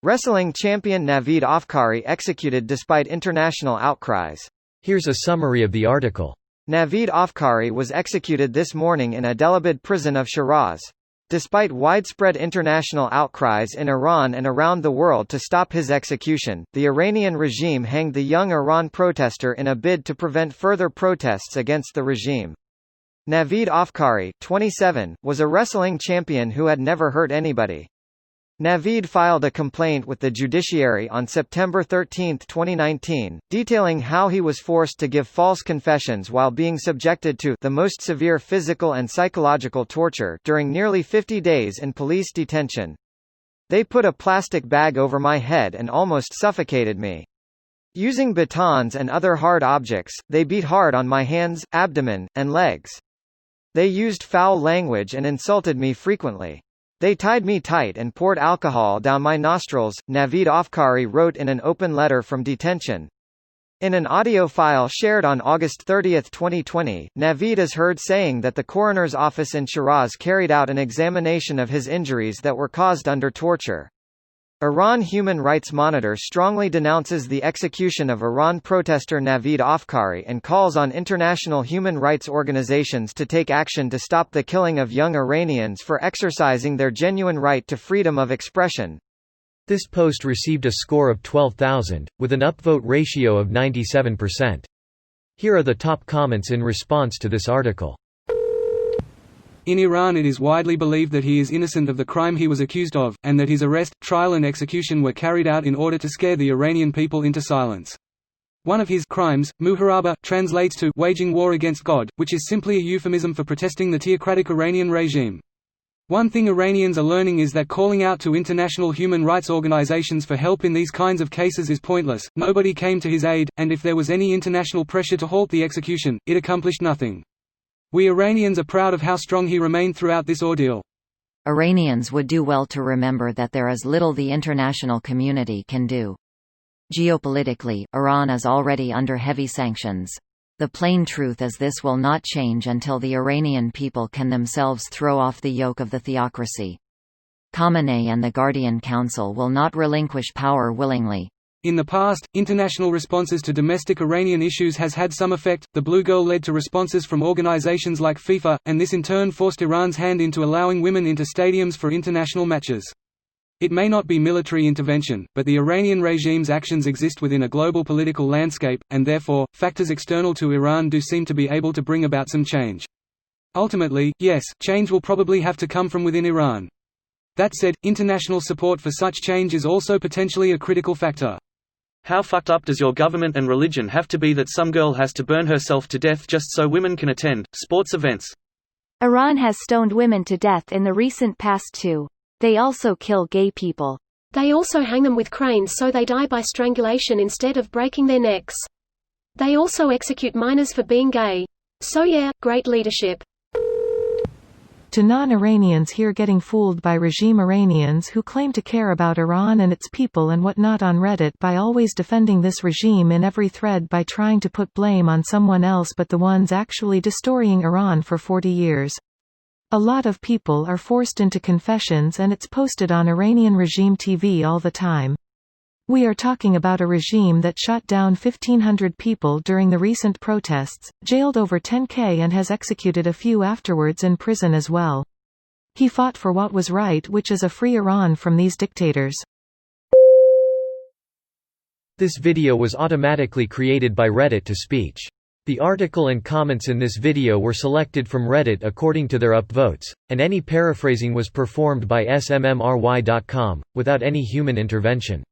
Wrestling champion Navid Afkari executed despite international outcries. Here's a summary of the article. Navid Afkari was executed this morning in Adelabad prison of Shiraz. Despite widespread international outcries in Iran and around the world to stop his execution, the Iranian regime hanged the young Iran protester in a bid to prevent further protests against the regime. Navid Afkari, 27, was a wrestling champion who had never hurt anybody. Navid filed a complaint with the judiciary on September 13, 2019, detailing how he was forced to give false confessions while being subjected to the most severe physical and psychological torture during nearly 50 days in police detention. They put a plastic bag over my head and almost suffocated me. Using batons and other hard objects, they beat hard on my hands, abdomen, and legs. They used foul language and insulted me frequently. They tied me tight and poured alcohol down my nostrils, Navid Afkari wrote in an open letter from detention. In an audio file shared on August 30, 2020, Navid is heard saying that the coroner's office in Shiraz carried out an examination of his injuries that were caused under torture. Iran Human Rights Monitor strongly denounces the execution of Iran protester Navid Afkari and calls on international human rights organizations to take action to stop the killing of young Iranians for exercising their genuine right to freedom of expression. This post received a score of 12,000, with an upvote ratio of 97%. Here are the top comments in response to this article. In Iran it is widely believed that he is innocent of the crime he was accused of, and that his arrest, trial and execution were carried out in order to scare the Iranian people into silence. One of his crimes, muharaba, translates to waging war against God, which is simply a euphemism for protesting the theocratic Iranian regime. One thing Iranians are learning is that calling out to international human rights organizations for help in these kinds of cases is pointless. Nobody came to his aid, and if there was any international pressure to halt the execution, it accomplished nothing. We Iranians are proud of how strong he remained throughout this ordeal. Iranians would do well to remember that there is little the international community can do. Geopolitically, Iran is already under heavy sanctions. The plain truth is this will not change until the Iranian people can themselves throw off the yoke of the theocracy. Khamenei and the Guardian Council will not relinquish power willingly. In the past, international responses to domestic Iranian issues has had some effect. The Blue Girl led to responses from organizations like FIFA, and this in turn forced Iran's hand into allowing women into stadiums for international matches. It may not be military intervention, but the Iranian regime's actions exist within a global political landscape, and therefore, factors external to Iran do seem to be able to bring about some change. Ultimately, yes, change will probably have to come from within Iran. That said, international support for such change is also potentially a critical factor. How fucked up does your government and religion have to be that some girl has to burn herself to death just so women can attend sports events? Iran has stoned women to death in the recent past too. They also kill gay people. They also hang them with cranes so they die by strangulation instead of breaking their necks. They also execute minors for being gay. So yeah, great leadership. To non-Iranians here getting fooled by regime Iranians who claim to care about Iran and its people and whatnot on Reddit by always defending this regime in every thread by trying to put blame on someone else but the ones actually destroying Iran for 40 years. A lot of people are forced into confessions and it's posted on Iranian regime TV all the time. We are talking about a regime that shot down 1,500 people during the recent protests, jailed over 10,000 and has executed a few afterwards in prison as well. He fought for what was right, which is a free Iran from these dictators. This video was automatically created by Reddit to speech. The article and comments in this video were selected from Reddit according to their upvotes, and any paraphrasing was performed by smmry.com, without any human intervention.